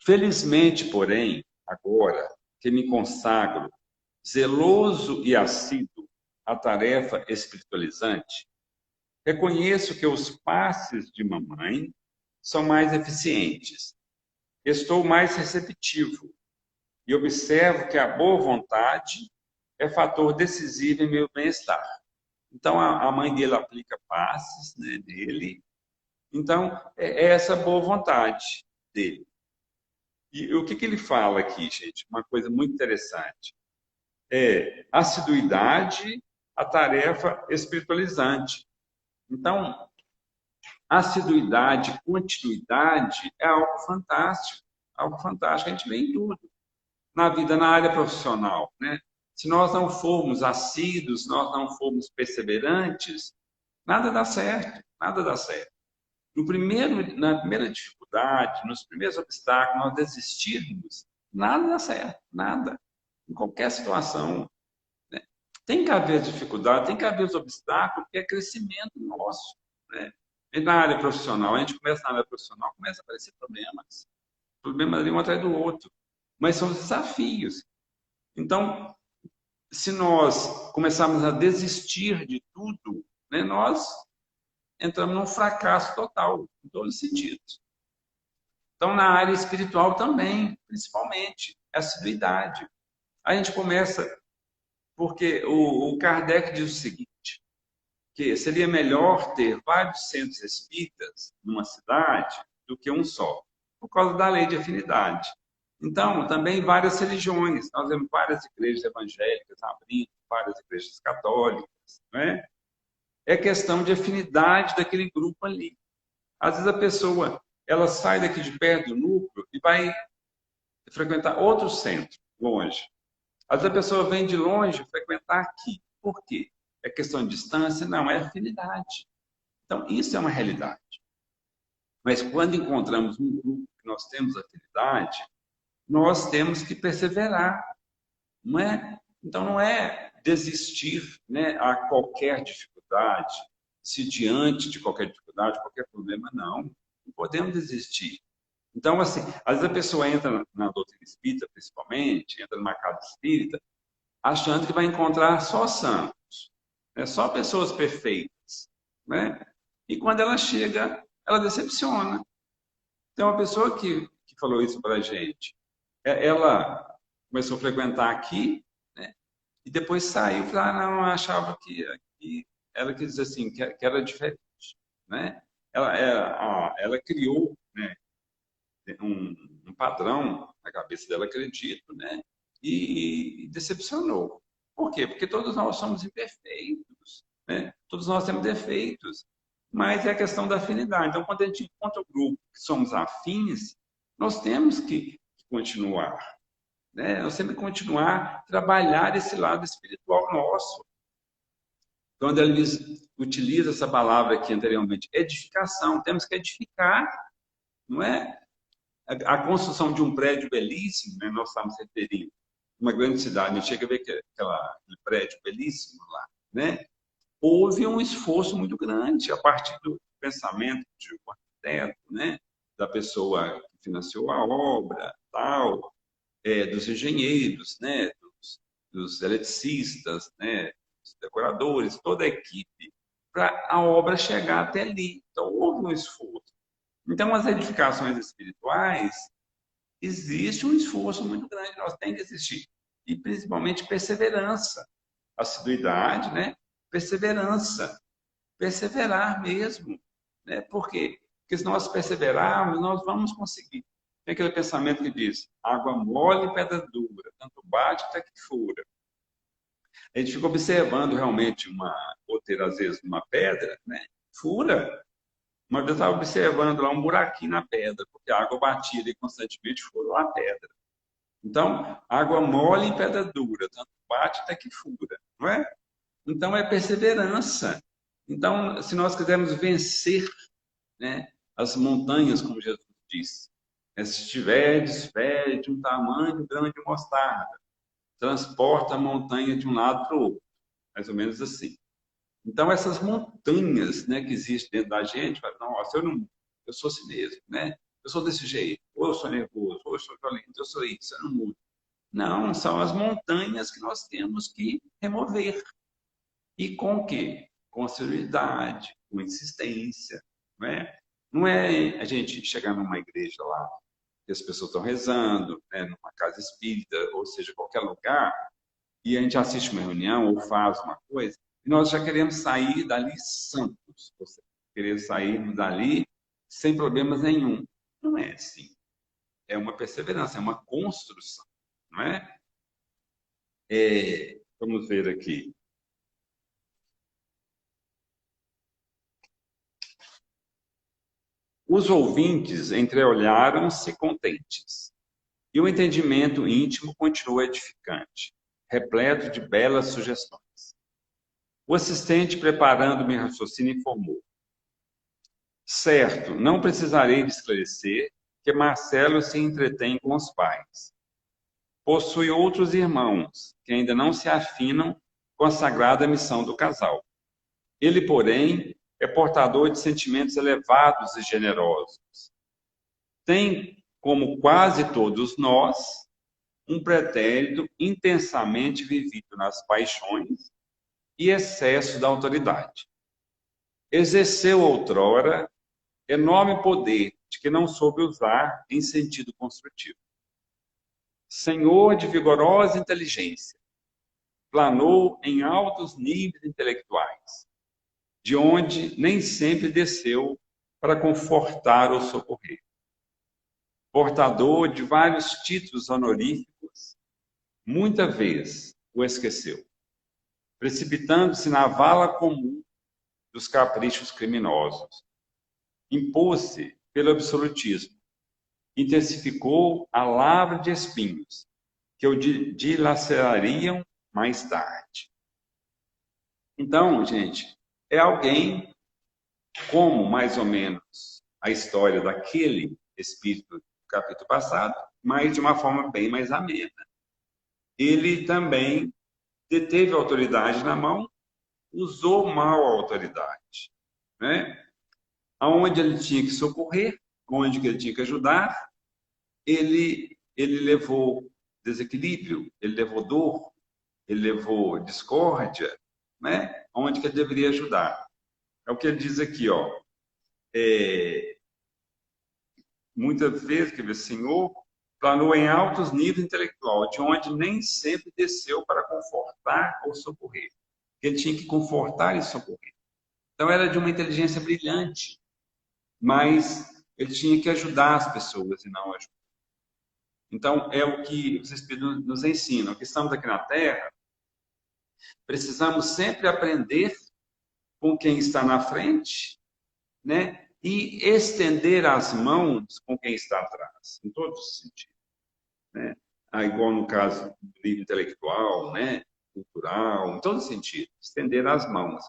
Speaker 1: Felizmente, porém, agora que me consagro zeloso e assíduo à tarefa espiritualizante, reconheço que os passes de mamãe são mais eficientes. Estou mais receptivo e observo que a boa vontade é fator decisivo em meu bem-estar. Então, a mãe dele aplica passes, né, nele. Então, é essa boa vontade dele. E o que ele fala aqui, gente? Uma coisa muito interessante. Assiduidade, a tarefa espiritualizante. Então, assiduidade, continuidade é algo fantástico. Algo fantástico, a gente vê em tudo. Na vida, na área profissional, né? Se nós não formos assíduos, se nós não formos perseverantes, nada dá certo, nada dá certo. Na primeira dificuldade, nos primeiros obstáculos, nós desistirmos, nada dá certo, nada. Em qualquer situação, né? Tem que haver dificuldade, tem que haver os obstáculos, porque é crescimento nosso, né? E na área profissional, a gente começa na área profissional, começa a aparecer problemas ali um atrás do outro, mas são desafios. Então, se nós começarmos a desistir de tudo, né, nós entramos num fracasso total, em todos os sentidos. Então, na área espiritual também, principalmente, a assiduidade. A gente começa, porque o Kardec diz o seguinte, que seria melhor ter vários centros espíritas numa cidade do que um só, por causa da lei de afinidade. Então, também várias religiões. Nós vemos várias igrejas evangélicas abrindo, várias igrejas católicas, né? É questão de afinidade daquele grupo ali. Às vezes a pessoa, ela sai daqui de perto do núcleo e vai frequentar outro centro, longe. Às vezes a pessoa vem de longe frequentar aqui. Por quê? É questão de distância? Não, é afinidade. Então, isso é uma realidade. Mas quando encontramos um grupo que nós temos afinidade, nós temos que perseverar, não é? Então, não é desistir, né, a qualquer dificuldade, se diante de qualquer dificuldade, qualquer problema, não. Não podemos desistir. Então, assim, às vezes a pessoa entra na doutrina espírita, principalmente, entra numa casa espírita, achando que vai encontrar só santos, né? Só pessoas perfeitas, né? E quando ela chega, ela decepciona. Tem uma pessoa que falou isso para a gente. Ela começou a frequentar aqui, né? E depois saiu e falou, ah, não, eu achava que ela quis dizer assim, que era diferente, né? Ela criou, né, um padrão na cabeça dela, acredito, né? E decepcionou. Por quê? Porque todos nós somos imperfeitos, né? Todos nós temos defeitos, mas é a questão da afinidade. Então, quando a gente encontra o grupo que somos afins, nós temos que continuar, né? Nós temos que continuar a trabalhar esse lado espiritual nosso. Quando ele utiliza essa palavra aqui anteriormente, edificação, temos que edificar, não é? A construção de um prédio belíssimo, né, nós estamos referindo uma grande cidade, a gente chega a ver aquele prédio belíssimo lá, né? Houve um esforço muito grande a partir do pensamento de um arquiteto, né? Da pessoa que financiou a obra, tal, dos engenheiros, né? Dos eletricistas, né? Dos decoradores, toda a equipe, para a obra chegar até ali. Então, houve um esforço. Então, as edificações espirituais, existe um esforço muito grande, nós temos que existir. E, principalmente, perseverança, assiduidade, né? Perseverança, perseverar mesmo, né? Por quê? Porque se nós perseverarmos, nós vamos conseguir. Tem aquele pensamento que diz, água mole e pedra dura, tanto bate até que fura. A gente fica observando realmente ou ter às vezes uma pedra, né? Fura. Uma vez eu estava observando lá um buraquinho na pedra, porque a água batia ali constantemente, furou a pedra. Então, água mole e pedra dura, tanto bate até que fura, não é? Então, é perseverança. Então, se nós quisermos vencer, né, as montanhas, como Jesus disse, se estiverdes fé de um tamanho grande de mostarda, transporta a montanha de um lado para o outro, mais ou menos assim. Então, essas montanhas, né, que existem dentro da gente, nossa, eu sou assim mesmo, né? Eu sou desse jeito, ou eu sou nervoso, ou eu sou violento, eu sou isso, eu não mudo. Não, são as montanhas que nós temos que remover. E com o quê? Com seriedade, com insistência, não é? Não é a gente chegar numa igreja lá, que as pessoas estão rezando, né, numa casa espírita, ou seja, qualquer lugar, e a gente assiste uma reunião ou faz uma coisa, e nós já queremos sair dali santos, ou seja, queremos sair dali sem problemas nenhum. Não é assim. É uma perseverança, é uma construção, não é? Vamos ver aqui. Os ouvintes entreolharam-se contentes, e o entendimento íntimo continua edificante, repleto de belas sugestões. O assistente, preparando meu raciocínio, informou: certo, não precisarei de esclarecer que Marcelo se entretém com os pais. Possui outros irmãos que ainda não se afinam com a sagrada missão do casal. Ele, porém, é portador de sentimentos elevados e generosos. Tem, como quase todos nós, um pretérito intensamente vivido nas paixões e excesso da autoridade. Exerceu outrora enorme poder de que não soube usar em sentido construtivo. Senhor de vigorosa inteligência, planou em altos níveis intelectuais, de onde nem sempre desceu para confortar ou socorrer. Portador de vários títulos honoríficos, muita vez o esqueceu, precipitando-se na vala comum dos caprichos criminosos. Impôs-se pelo absolutismo, intensificou a lavra de espinhos que o dilacerariam mais tarde. Então, gente, é alguém como, mais ou menos, a história daquele espírito do capítulo passado, mas de uma forma bem mais amena. Ele também deteve a autoridade na mão, usou mal a autoridade, né? Aonde ele tinha que socorrer, onde que ele tinha que ajudar, ele levou desequilíbrio, ele levou dor, ele levou discórdia, né? Onde que ele deveria ajudar. É o que ele diz aqui, ó. Muitas vezes, que o Senhor planou em altos níveis intelectual, de onde nem sempre desceu para confortar ou socorrer. Ele tinha que confortar e socorrer. Então, era de uma inteligência brilhante, mas ele tinha que ajudar as pessoas e não ajudar. Então, é o que os Espíritos nos ensinam, que estamos aqui na Terra, precisamos sempre aprender com quem está na frente, né? E estender as mãos com quem está atrás, em todos os sentidos, né? Igual no caso do nível intelectual, né? Cultural, em todos os sentidos, estender as mãos.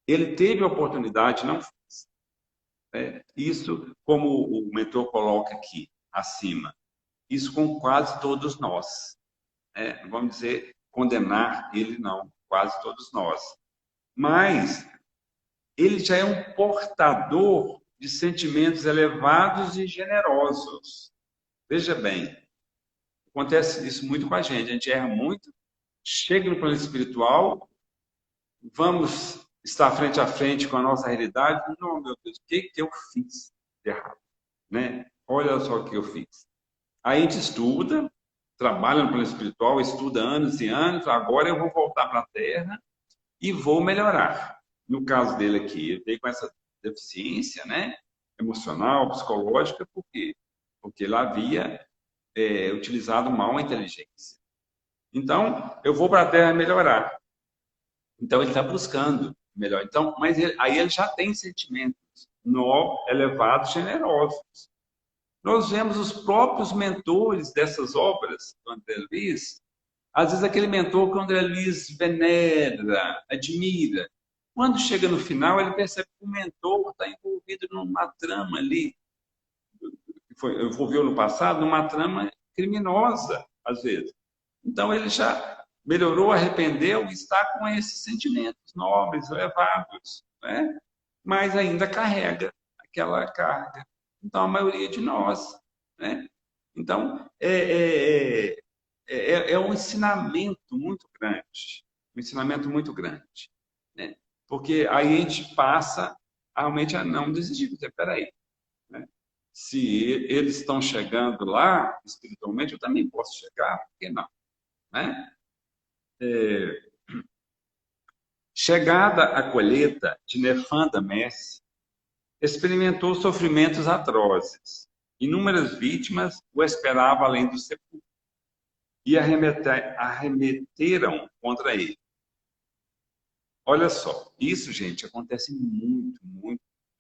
Speaker 1: Ele teve a oportunidade, não fez. Isso, como o mentor coloca aqui, acima, isso com quase todos nós. Não vamos dizer condenar ele, não, quase todos nós. Mas ele já é um portador de sentimentos elevados e generosos. Veja bem, acontece isso muito com a gente erra muito, chega no plano espiritual, vamos estar frente a frente com a nossa realidade, não, meu Deus, o que eu fiz de errado? Né? Olha só o que eu fiz. Aí a gente estuda, trabalha no plano espiritual, estuda anos e anos, agora eu vou voltar para a Terra e vou melhorar. No caso dele aqui, ele veio com essa deficiência, né? Emocional, psicológica, por quê? Porque ele havia utilizado mal a inteligência. Então, eu vou para a Terra melhorar. Então, ele está buscando melhor. Então, mas aí ele já tem sentimentos elevados, generosos. Nós vemos os próprios mentores dessas obras do André Luiz, às vezes aquele mentor que o André Luiz venera, admira. Quando chega no final, ele percebe que o mentor está envolvido numa trama ali, que envolveu no passado, numa trama criminosa, às vezes. Então, ele já melhorou, arrependeu e está com esses sentimentos nobres, elevados, né? Mas ainda carrega aquela carga. Então, a maioria de nós, né? Então, é um ensinamento muito grande, né? Porque aí a gente passa realmente a não desistir. Espera aí, né? Se eles estão chegando lá espiritualmente, eu também posso chegar, por que não? Né? Chegada a colheita de Nefanda Messi, experimentou sofrimentos atrozes. Inúmeras vítimas o esperavam além do sepulcro e arremeteram contra ele. Olha só, isso, gente, acontece muito,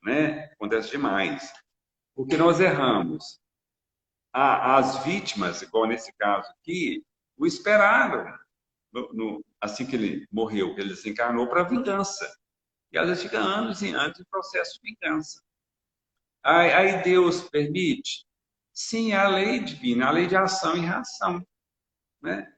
Speaker 1: né? Acontece demais. Porque nós erramos. As vítimas, igual nesse caso aqui, o esperaram assim que ele morreu, que ele desencarnou para vingança. E às vezes fica anos e anos em processo de vingança. Aí Deus permite? Sim, é a lei divina, a lei de ação e reação. Né?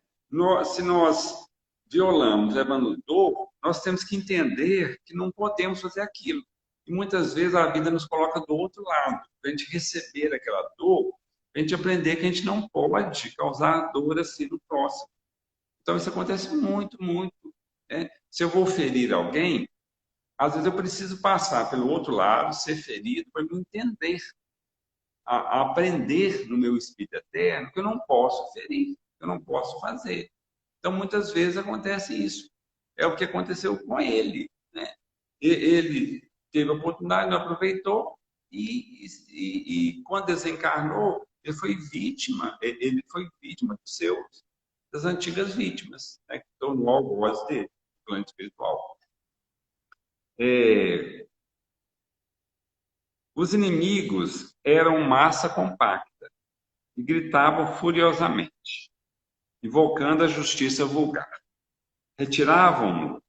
Speaker 1: Se nós violamos, levando dor, nós temos que entender que não podemos fazer aquilo. E muitas vezes a vida nos coloca do outro lado, para a gente receber aquela dor, para a gente aprender que a gente não pode causar dor assim no próximo. Então, isso acontece muito. Né? Se eu vou ferir alguém, às vezes eu preciso passar pelo outro lado, ser ferido, para me entender, a aprender no meu espírito eterno que eu não posso ferir, que eu não posso fazer. Então, muitas vezes acontece isso. É o que aconteceu com ele. Né? Ele teve a oportunidade, não aproveitou, e quando desencarnou, ele foi vítima das antigas vítimas, né, que tornou o algoz dele, do plano espiritual. Os inimigos eram massa compacta e gritavam furiosamente, invocando a justiça vulgar. Retiveram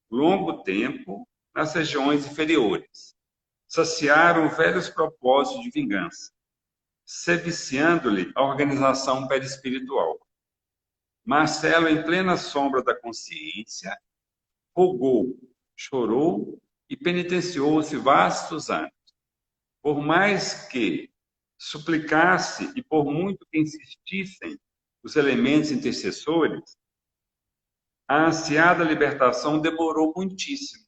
Speaker 1: longo tempo nas regiões inferiores. Saciaram velhos propósitos de vingança, seviciando-lhe a organização perispiritual. Marcelo, em plena sombra da consciência, rogou, chorou e penitenciou-se vastos anos. Por mais que suplicasse e por muito que insistissem os elementos intercessores, a ansiada libertação demorou muitíssimo,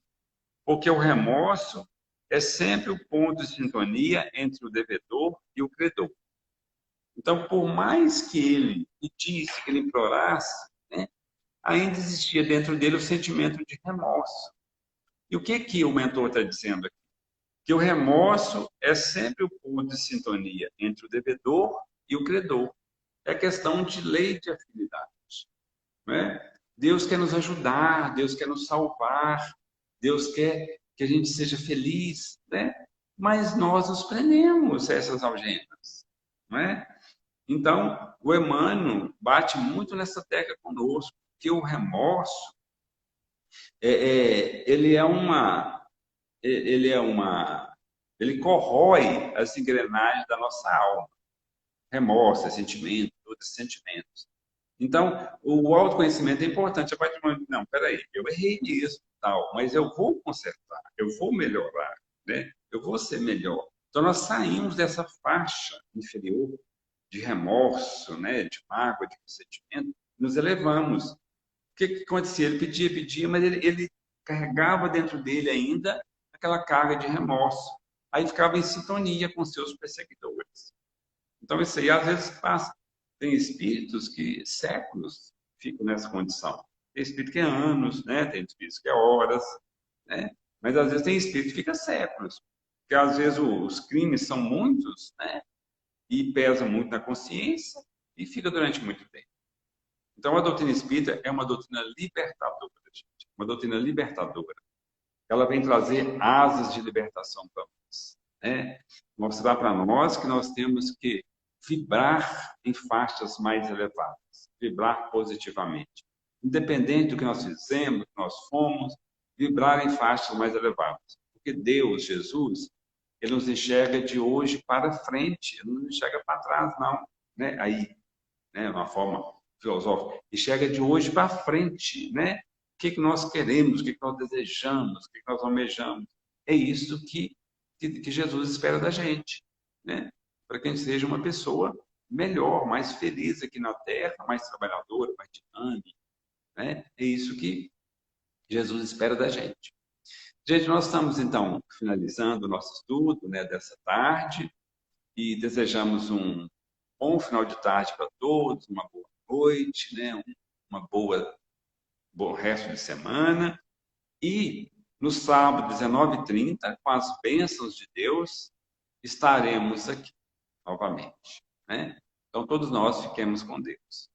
Speaker 1: porque o remorso é sempre o ponto de sintonia entre o devedor e o credor. Então, por mais que ele pedisse, que ele implorasse, né, ainda existia dentro dele o sentimento de remorso. E o que o mentor está dizendo aqui? Que o remorso é sempre o ponto de sintonia entre o devedor e o credor. É questão de lei de afinidade. Né? Deus quer nos ajudar, Deus quer nos salvar, Deus quer que a gente seja feliz, né? Mas nós nos prendemos a essas algemas. Né? Então, o Emmanuel bate muito nessa tecla conosco, que o remorso ele ele corrói as engrenagens da nossa alma. Remorso, é sentimento, todos os sentimentos. Então, o autoconhecimento é importante. A partir do momento, não, peraí, eu errei nisso, tal, mas eu vou consertar, eu vou melhorar, né? Eu vou ser melhor. Então, nós saímos dessa faixa inferior de remorso, né? De mágoa, de ressentimento, nos elevamos. O que acontecia? Ele pedia, mas ele carregava dentro dele ainda aquela carga de remorso. Aí ficava em sintonia com seus perseguidores. Então, isso aí às vezes passa. Tem espíritos que séculos ficam nessa condição. Tem espírito que é anos, né? Tem espíritos que é horas, né? Mas às vezes tem espírito que fica séculos. Porque às vezes os crimes são muitos, né? E pesa muito na consciência e fica durante muito tempo. Então, a doutrina espírita é uma doutrina libertadora, gente. Uma doutrina libertadora. Ela vem trazer asas de libertação para nós, né? Mostrar para nós que nós temos que vibrar em faixas mais elevadas, vibrar positivamente. Independente do que nós fizemos, do que nós fomos, vibrar em faixas mais elevadas. Porque Deus, Jesus, ele nos enxerga de hoje para frente, ele não nos enxerga para trás, não. Né? Aí, né? Uma forma filosófica, enxerga de hoje para frente, né? O que nós queremos, o que nós desejamos, o que nós almejamos. É isso que Jesus espera da gente, né? Para que a gente seja uma pessoa melhor, mais feliz aqui na Terra, mais trabalhadora, mais dinâmica, né? É isso que Jesus espera da gente. Gente, nós estamos, então, finalizando o nosso estudo, né, dessa tarde e desejamos um bom final de tarde para todos, uma boa noite, né, uma bom resto de semana. E no sábado, 19h30, com as bênçãos de Deus, estaremos aqui novamente. Né? Então, todos nós fiquemos com Deus.